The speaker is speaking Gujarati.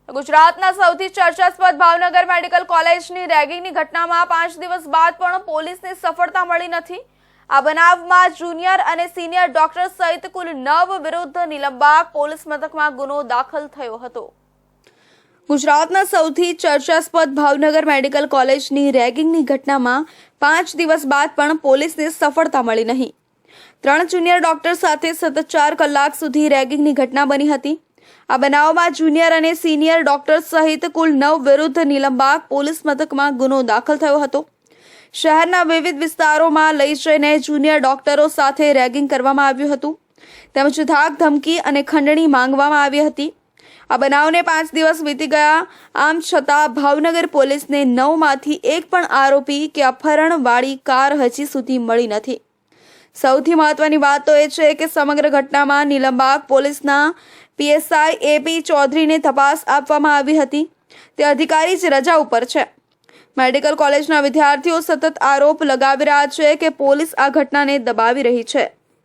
ગુજરાતના સૌથી ચર્ચાસ્પદ ભાવનગર મેડિકલ કોલેજની રેગિંગની ઘટનામાં 5 દિવસ બાદ પણ પોલીસને સફળતા મળી નથી। આ બનાવમાં જુનિયર અને સિનિયર ડોક્ટર સહિત કુલ 9 વિરુદ્ધ નિલંબાગ પોલીસ મથકમાં ગુનો દાખલ થયો હતો। ગુજરાતના સૌથી ચર્ચાસ્પદ ભાવનગર મેડિકલ કોલેજની રેગિંગની ઘટનામાં 5 દિવસ બાદ પણ પોલીસને સફળતા મળી નહીં। 3 જુનિયર ડોક્ટર સાથે સતત 4 કલાક સુધી રેગિંગની ઘટના બની હતી। આ બનાવમાં જુનિયર અને સિનિયર ડોક્ટર સહિત કુલ 9 વિરુદ્ધ નિલંબાગ પોલીસ મથકમાં ગુનો દાખલ થયો હતો। શહેરના વિવિધ વિસ્તારોમાં લઈ જઈને જુનિયર ડોક્ટરો સાથે રેગિંગ કરવામાં આવ્યું હતું, તેમજ ધાક ધમકી અને ખંડણી માંગવામાં આવી હતી। આ બનાવને 5 દિવસ વીતી ગયા, આમ છતાં ભાવનગર પોલીસને 9માંથી એક પણ આરોપી કે અપહરણવાળી કાર હજી સુધી મળી નથી। સૌથી મહત્વની વાત તો એ છે કે સમગ્ર ઘટનામાં નિલંબાગ પોલીસના પીએસઆઈ એપી ચૌધરીને તપાસ આપવામાં આવી હતી। તે અધિકારી જ રજા ઉપર છે। મેડિકલ કોલેજના વિદ્યાર્થીઓ સતત આરોપ લગાવી રહ્યા છે કે પોલીસ આ ઘટનાને દબાવી રહી છે।